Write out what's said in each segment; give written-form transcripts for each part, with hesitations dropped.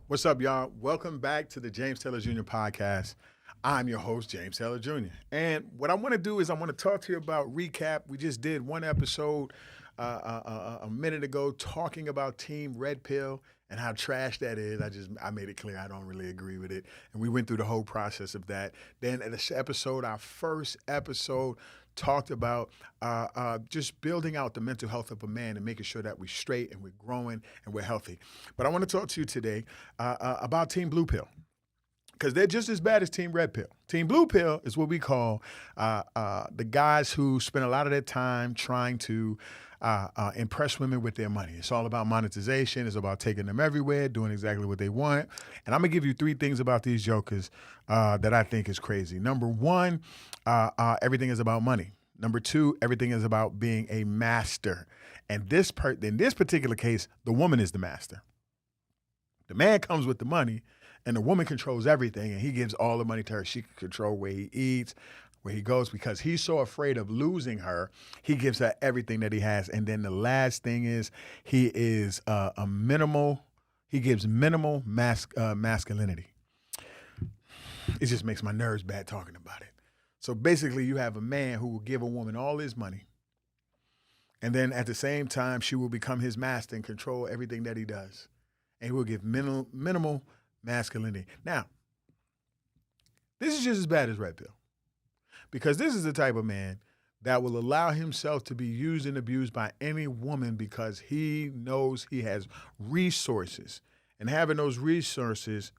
What's up, y'all? Welcome back to the James Taylor Jr. podcast. I'm your host, James Taylor Jr. And what I want to do is I want to talk to you about recap. We just did one episode a minute ago talking about Team Red Pill and how trash that is. I made it clear I don't really agree with it. And we went through the whole process of that. Then in this episode, our first episode, talked about just building out the mental health of a man and making sure that we're straight and we're growing and we're healthy. But I want to talk to you today about Team Blue Pill, because they're just as bad as Team Red Pill. Team Blue Pill is what we call the guys who spend a lot of their time trying to impress women with their money. It's all about monetization. It's about taking them everywhere, doing exactly what they want. And I'm going to give you three things about these jokers that I think is crazy. Number one, everything is about money. Number two, everything is about being a master. And in this particular case, the woman is the master. The man comes with the money, and the woman controls everything, and he gives all the money to her. She can control where he eats, where he goes, because he's so afraid of losing her. He gives her everything that he has. And then the last thing is he gives minimal masculinity. It just makes my nerves bad talking about it. So basically, you have a man who will give a woman all his money, and then at the same time, she will become his master and control everything that he does. And he will give minimal masculinity. Now, this is just as bad as Red Pill, because this is the type of man that will allow himself to be used and abused by any woman because he knows he has resources. And having those resources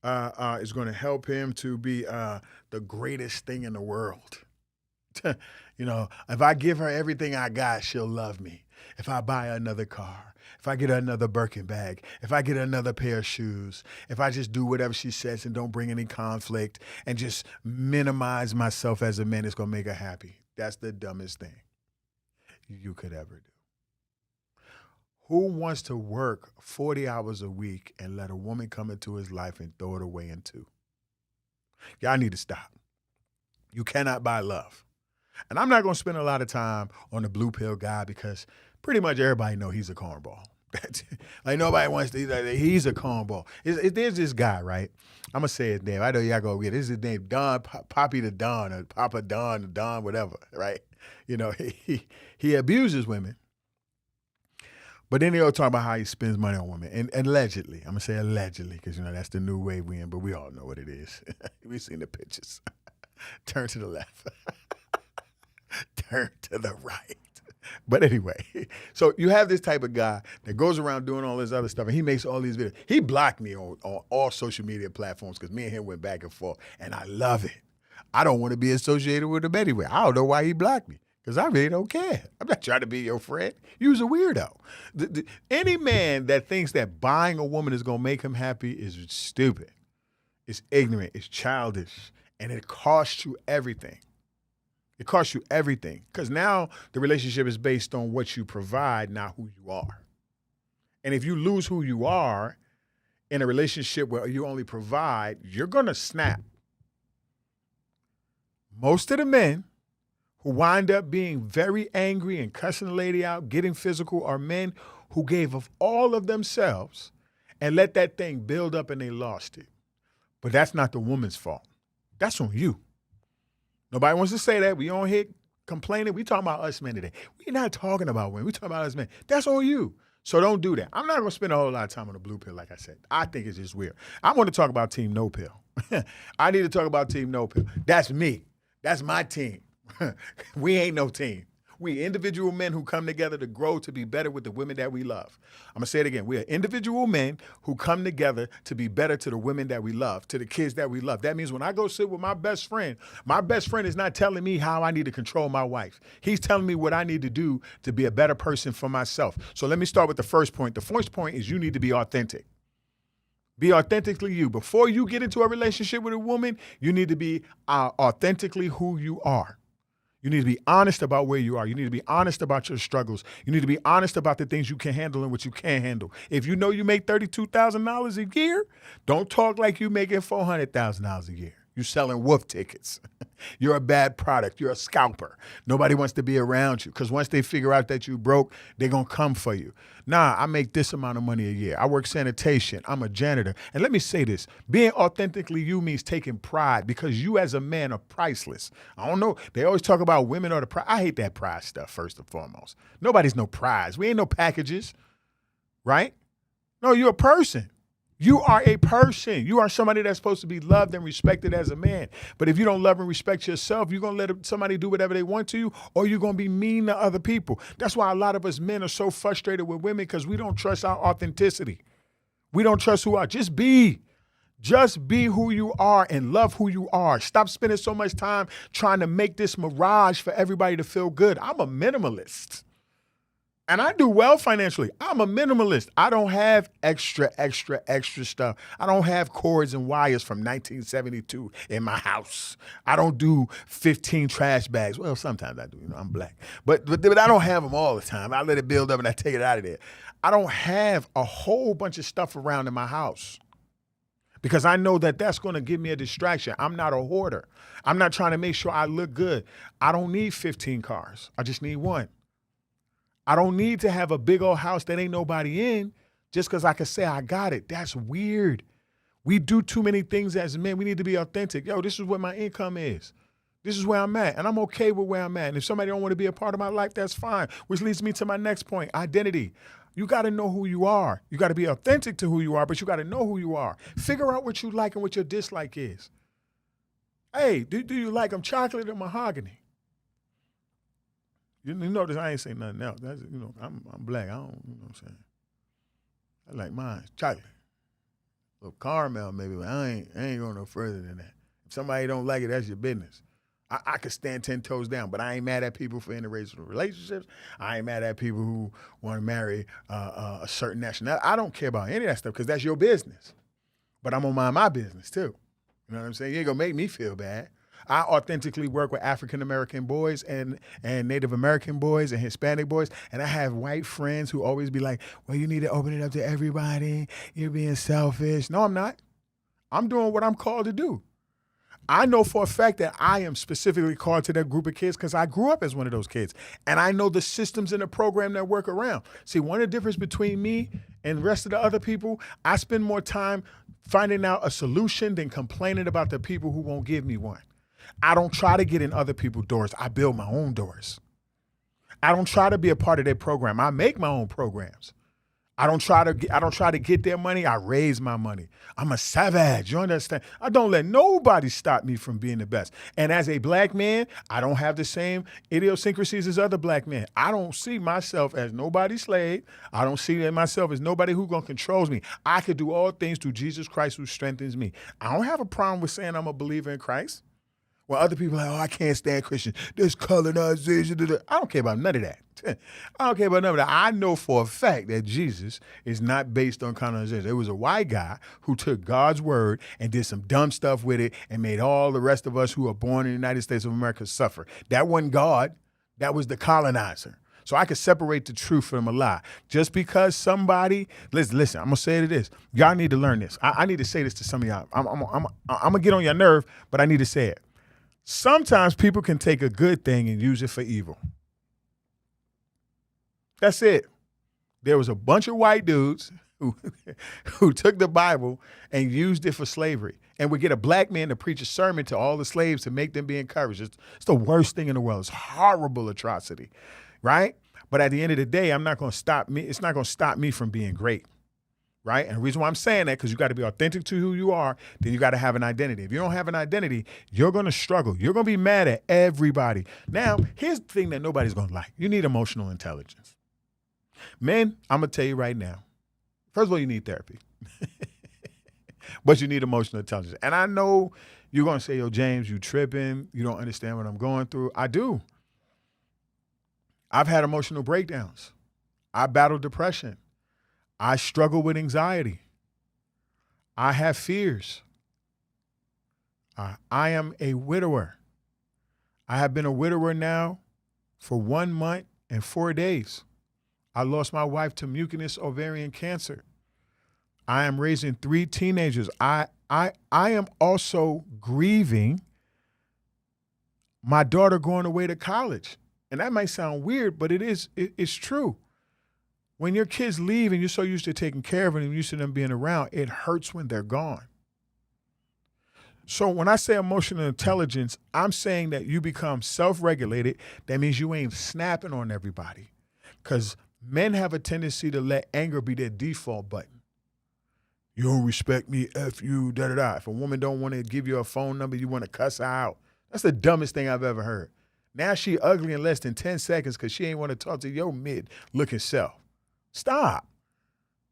is going to help him to be the greatest thing in the world. If I give her everything I got, she'll love me. If I buy her another car, if I get her another Birkin bag, if I get her another pair of shoes, if I just do whatever she says and don't bring any conflict and just minimize myself as a man, it's going to make her happy. That's the dumbest thing you could ever do. Who wants to work 40 hours a week and let a woman come into his life and throw it away in two? Y'all need to stop. You cannot buy love. And I'm not going to spend a lot of time on the blue pill guy because pretty much everybody know he's a cornball. Like nobody wants to, he's a cornball. There's this guy, right? I'm going to say his name. I know y'all going to get it. This is his name, Don, Poppy the Don, or Papa Don, Don, whatever, right? He abuses women. But then they'll talk about how he spends money on women. And allegedly, I'm going to say allegedly, because, that's the new wave we in, but we all know what it is. We've seen the pictures. Turn to the left. Turn to the right. But anyway, so you have this type of guy that goes around doing all this other stuff, and he makes all these videos. He blocked me on all social media platforms because me and him went back and forth, and I love it. I don't want to be associated with him anyway. I don't know why he blocked me. Because I really don't care. I'm not trying to be your friend. You's a weirdo. Any man that thinks that buying a woman is going to make him happy is stupid. It's ignorant. It's childish. And it costs you everything. It costs you everything. Because now the relationship is based on what you provide, not who you are. And if you lose who you are in a relationship where you only provide, you're going to snap. Most of the men who wind up being very angry and cussing the lady out, getting physical, are men who gave of all of themselves and let that thing build up and they lost it. But that's not the woman's fault. That's on you. Nobody wants to say that. We on here complaining. We talking about us men today. We're not talking about women. We talking about us men. That's on you. So don't do that. I'm not going to spend a whole lot of time on the blue pill, like I said. I think it's just weird. I want to talk about Team No Pill. I need to talk about Team No Pill. That's me. That's my team. We ain't no team. We individual men who come together to grow to be better with the women that we love. I'm going to say it again. We are individual men who come together to be better to the women that we love, to the kids that we love. That means when I go sit with my best friend is not telling me how I need to control my wife. He's telling me what I need to do to be a better person for myself. So let me start with the first point. The first point is you need to be authentic. Be authentically you. Before you get into a relationship with a woman, you need to be authentically who you are. You need to be honest about where you are. You need to be honest about your struggles. You need to be honest about the things you can handle and what you can't handle. If you know you make $32,000 a year, don't talk like you making $400,000 a year. You're selling wolf tickets. You're a bad product. You're a scalper. Nobody wants to be around you because once they figure out that you broke, they're going to come for you. Nah, I make this amount of money a year. I work sanitation. I'm a janitor. And let me say this. Being authentically you means taking pride because you as a man are priceless. I don't know. They always talk about women or the prize. I hate that prize stuff, first and foremost. Nobody's no prize. We ain't no packages, right? No, you're a person. You are a person. You are somebody that's supposed to be loved and respected as a man. But if you don't love and respect yourself, you're going to let somebody do whatever they want to you, or you're going to be mean to other people. That's why a lot of us men are so frustrated with women because we don't trust our authenticity. We don't trust who we are. Just be. Just be who you are and love who you are. Stop spending so much time trying to make this mirage for everybody to feel good. I'm a minimalist. And I do well financially. I'm a minimalist. I don't have extra stuff. I don't have cords and wires from 1972 in my house. I don't do 15 trash bags. Well, sometimes I do. You know, I'm black. But I don't have them all the time. I let it build up and I take it out of there. I don't have a whole bunch of stuff around in my house because I know that that's going to give me a distraction. I'm not a hoarder. I'm not trying to make sure I look good. I don't need 15 cars. I just need one. I don't need to have a big old house that ain't nobody in just because I can say I got it. That's weird. We do too many things as men. We need to be authentic. Yo, this is what my income is. This is where I'm at, and I'm okay with where I'm at. And if somebody don't want to be a part of my life, that's fine, which leads me to my next point, identity. You got to know who you are. You got to be authentic to who you are, but you got to know who you are. Figure out what you like and what your dislike is. Hey, do you like them chocolate or mahogany? You notice I ain't saying nothing else. That's, I'm black. I don't, you know what I'm saying? I like mine, chocolate. A little caramel maybe, but I ain't going no further than that. If somebody don't like it, that's your business. I could stand 10 toes down, but I ain't mad at people for interracial relationships. I ain't mad at people who want to marry a certain nationality. I don't care about any of that stuff because that's your business. But I'm going to mind my business too. You know what I'm saying? You ain't going to make me feel bad. I authentically work with African-American boys and Native American boys and Hispanic boys. And I have white friends who always be like, well, you need to open it up to everybody. You're being selfish. No, I'm not. I'm doing what I'm called to do. I know for a fact that I am specifically called to that group of kids because I grew up as one of those kids. And I know the systems in the program that work around. See, one of the difference between me and the rest of the other people, I spend more time finding out a solution than complaining about the people who won't give me one. I don't try to get in other people's doors. I build my own doors. I don't try to be a part of their program. I make my own programs. I don't try to get their money. I raise my money. I'm a savage. You understand? I don't let nobody stop me from being the best. And as a black man, I don't have the same idiosyncrasies as other black men. I don't see myself as nobody's slave. I don't see myself as nobody who's going to control me. I could do all things through Jesus Christ who strengthens me. I don't have a problem with saying I'm a believer in Christ. Well, other people are like, oh, I can't stand Christians. This colonization. I don't care about none of that. I don't care about none of that. I know for a fact that Jesus is not based on colonization. There was a white guy who took God's word and did some dumb stuff with it and made all the rest of us who are born in the United States of America suffer. That wasn't God. That was the colonizer. So I could separate the truth from a lie. Just because somebody, listen, I'm going to say it this. Y'all need to learn this. I need to say this to some of y'all. I'm going to get on your nerve, but I need to say it. Sometimes people can take a good thing and use it for evil. That's it. There was a bunch of white dudes who took the Bible and used it for slavery and would get a black man to preach a sermon to all the slaves to make them be encouraged. It's the worst thing in the world. It's a horrible atrocity, right? But at the end of the day, it's not going to stop me from being great. Right? And the reason why I'm saying that, because you got to be authentic to who you are, then you got to have an identity. If you don't have an identity, you're going to struggle. You're going to be mad at everybody. Now, here's the thing that nobody's going to like. You need emotional intelligence. Men, I'm going to tell you right now. First of all, you need therapy. But you need emotional intelligence. And I know you're going to say, yo, James, you tripping. You don't understand what I'm going through. I do. I've had emotional breakdowns. I battle depression. I struggle with anxiety. I have fears. I am a widower. I have been a widower now for 1 month and 4 days. I lost my wife to mucinous ovarian cancer. I am raising 3 teenagers. I am also grieving my daughter going away to college. And that might sound weird, but it's true. When your kids leave and you're so used to taking care of them and used to them being around, it hurts when they're gone. So when I say emotional intelligence, I'm saying that you become self-regulated. That means you ain't snapping on everybody. Because men have a tendency to let anger be their default button. You don't respect me, F you, da-da-da. If a woman don't want to give you a phone number, you want to cuss her out. That's the dumbest thing I've ever heard. Now she ugly in less than 10 seconds because she ain't want to talk to your mid-looking self. Stop.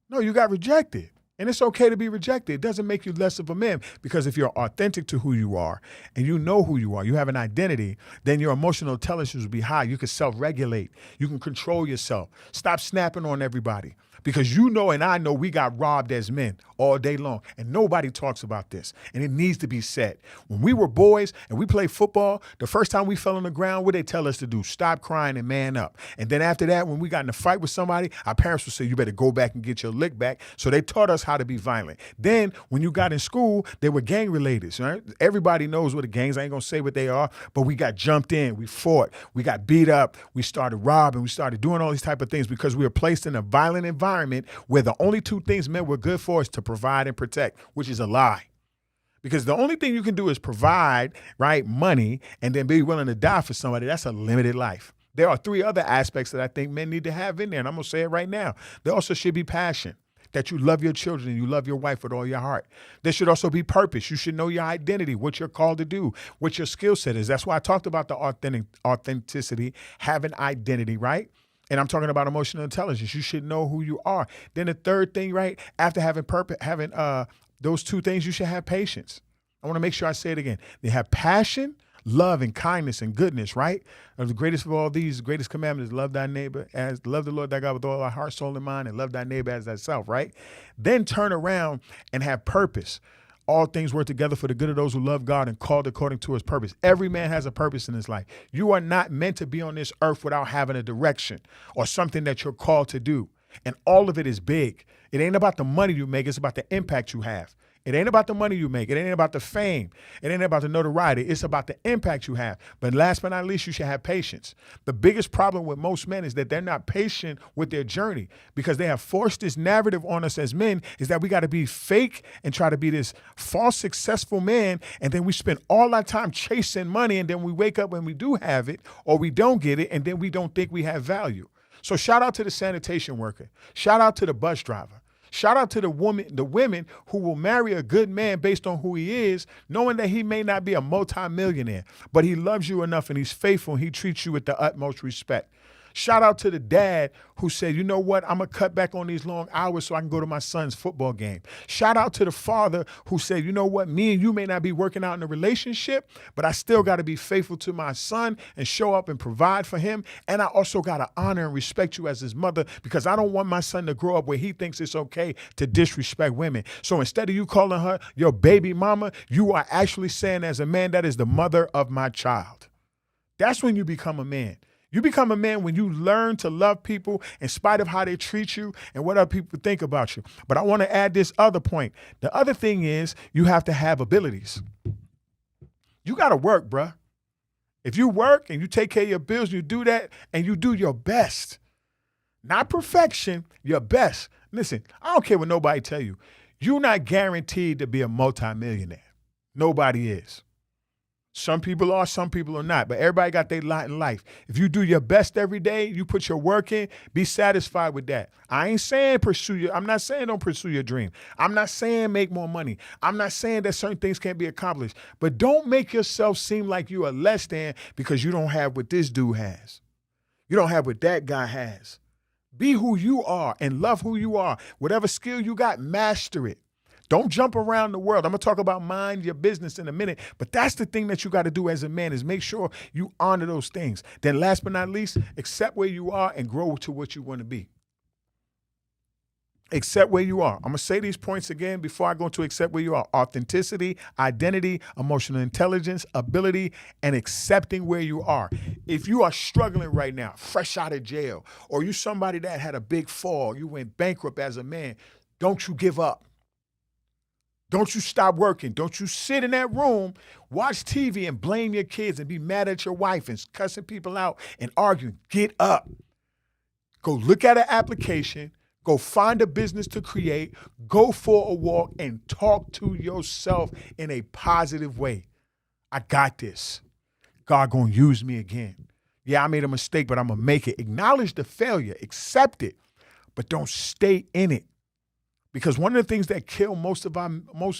No, you got rejected. And it's okay to be rejected. It doesn't make you less of a man, because if you're authentic to who you are and you know who you are, you have an identity, then your emotional intelligence will be high. You can self-regulate. You can control yourself. Stop snapping on everybody, because you know and I know we got robbed as men all day long, and nobody talks about this, and it needs to be said. When we were boys and we played football, the first time we fell on the ground, what they tell us to do? Stop crying and man up. And then after that, when we got in a fight with somebody, our parents would say, you better go back and get your lick back. So they taught us how to be violent. Then when you got in school, they were gang related, right? Everybody knows what the gangs, I ain't gonna say what they are, but we got jumped in, we fought, we got beat up, we started robbing, we started doing all these type of things because we were placed in a violent environment where the only 2 things men were good for is to provide and protect, which is a lie. Because the only thing you can do is provide, right, money, and then be willing to die for somebody. That's a limited life. There are 3 other aspects that I think men need to have in there, and I'm going to say it right now. There also should be passion, that you love your children and you love your wife with all your heart. There should also be purpose. You should know your identity, what you're called to do, what your skill set is. That's why I talked about the authenticity, having identity, right? And I'm talking about emotional intelligence. You should know who you are. Then the third thing, right, after having purpose, having those 2 things, you should have patience. I want to make sure I say it again. They have passion, love, and kindness and goodness, right? The greatest of all these, greatest commandment is love thy neighbor as love the Lord thy God with all thy heart, soul, and mind, and love thy neighbor as thyself, right? Then turn around and have purpose. All things work together for the good of those who love God and called according to his purpose. Every man has a purpose in his life. You are not meant to be on this earth without having a direction or something that you're called to do. And all of it is big. It ain't about the money you make. It's about the impact you have. It ain't about the money you make. It ain't about the fame. It ain't about the notoriety. It's about the impact you have. But last but not least, you should have patience. The biggest problem with most men is that they're not patient with their journey, because they have forced this narrative on us as men is that we got to be fake and try to be this false successful man. And then we spend all our time chasing money. And then we wake up when we do have it or we don't get it. And then we don't think we have value. So shout out to the sanitation worker. Shout out to the bus driver. Shout out to the women who will marry a good man based on who he is, knowing that he may not be a multimillionaire, but he loves you enough and he's faithful and he treats you with the utmost respect. Shout out to the dad who said, you know what, I'm going to cut back on these long hours so I can go to my son's football game. Shout out to the father who said, you know what, me and you may not be working out in a relationship, but I still got to be faithful to my son and show up and provide for him. And I also got to honor and respect you as his mother, because I don't want my son to grow up where he thinks it's okay to disrespect women. So instead of you calling her your baby mama, you are actually saying as a man, that is the mother of my child. That's when you become a man. You become a man when you learn to love people in spite of how they treat you and what other people think about you. But I want to add this other point. The other thing is you have to have abilities. You got to work, bruh. If you work and you take care of your bills, you do that and you do your best. Not perfection, your best. Listen, I don't care what nobody tell you. You're not guaranteed to be a multimillionaire. Nobody is. Some people are, some people are not, but everybody got their lot in life. If you do your best every day, you put your work in, be satisfied with that. I ain't saying I'm not saying don't pursue your dream. I'm not saying make more money. I'm not saying that certain things can't be accomplished, but don't make yourself seem like you are less than because you don't have what this dude has. You don't have what that guy has. Be who you are and love who you are. Whatever skill you got, master it. Don't jump around the world. I'm going to talk about mind your business in a minute, but that's the thing that you got to do as a man is make sure you honor those things. Then last but not least, accept where you are and grow to what you want to be. Accept where you are. I'm going to say these points again before I go into accept where you are. Authenticity, identity, emotional intelligence, ability, and accepting where you are. If you are struggling right now, fresh out of jail, or you somebody that had a big fall, you went bankrupt as a man, Don't you give up. Don't you stop working. Don't you sit in that room, watch TV and blame your kids and be mad at your wife and cussing people out and arguing. Get up. Go look at an application. Go find a business to create. Go for a walk and talk to yourself in a positive way. I got this. God gonna use me again. Yeah, I made a mistake, but I'm gonna make it. Acknowledge the failure. Accept it. But don't stay in it. Because one of the things that kill most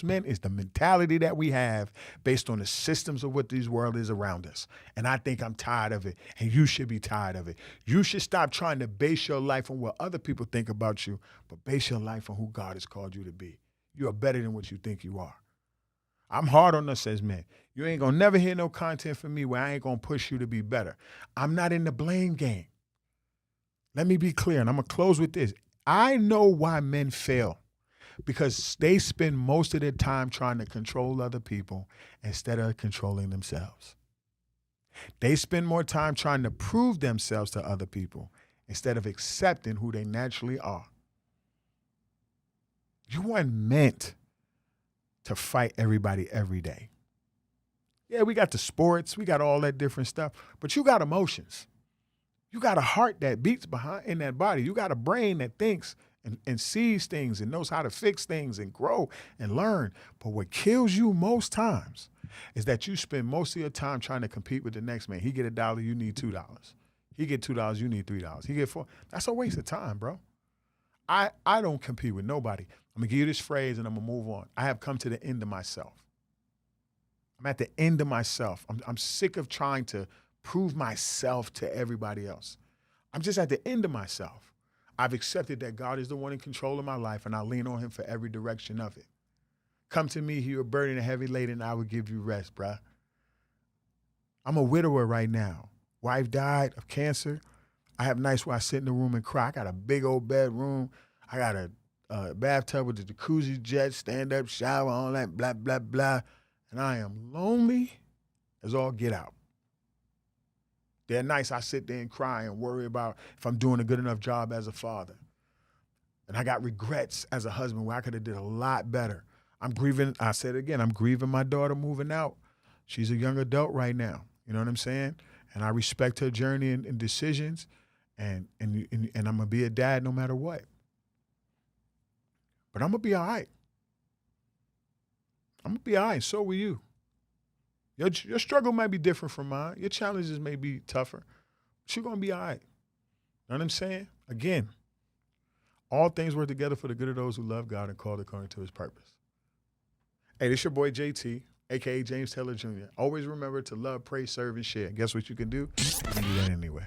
men is the mentality that we have based on the systems of what this world is around us. And I think I'm tired of it, and you should be tired of it. You should stop trying to base your life on what other people think about you, but base your life on who God has called you to be. You are better than what you think you are. I'm hard on us as men. You ain't gonna never hear no content from me where I ain't gonna push you to be better. I'm not in the blame game. Let me be clear, and I'm gonna close with this. I know why men fail. Because they spend most of their time trying to control other people instead of controlling themselves. They spend more time trying to prove themselves to other people instead of accepting who they naturally are. You weren't meant to fight everybody every day. Yeah, we got the sports, we got all that different stuff, but you got emotions. You got a heart that beats behind in that body. You got a brain that thinks and sees things and knows how to fix things and grow and learn. But what kills you most times is that you spend most of your time trying to compete with the next man. He get $1, you need $2. He get $2, you need $3. He get $4. That's a waste of time, bro. I don't compete with nobody. I'm gonna give you this phrase and I'm gonna move on. I have come to the end of myself. I'm at the end of myself. I'm sick of trying to prove myself to everybody else. I'm just at the end of myself. I've accepted that God is the one in control of my life, and I lean on him for every direction of it. Come to me, you are burdened and heavy laden, and I will give you rest, bruh. I'm a widower right now. Wife died of cancer. I have nights where I sit in the room and cry. I got a big old bedroom. I got a bathtub with the jacuzzi jet, stand-up shower, all that, blah, blah, blah. And I am lonely as all get out. There are nights I sit there and cry and worry about if I'm doing a good enough job as a father. And I got regrets as a husband where I could have did a lot better. I'm grieving, I said it again, I'm grieving my daughter moving out. She's a young adult right now. You know what I'm saying? And I respect her journey and decisions. And I'm going to be a dad no matter what. But I'm going to be all right. I'm going to be all right. So will you. Your struggle might be different from mine. Your challenges may be tougher. But you're going to be all right. You know what I'm saying? Again, all things work together for the good of those who love God and called according to his purpose. Hey, this your boy JT, a.k.a. James Taylor Jr. Always remember to love, pray, serve, and share. Guess what you can do? You can do that anyway.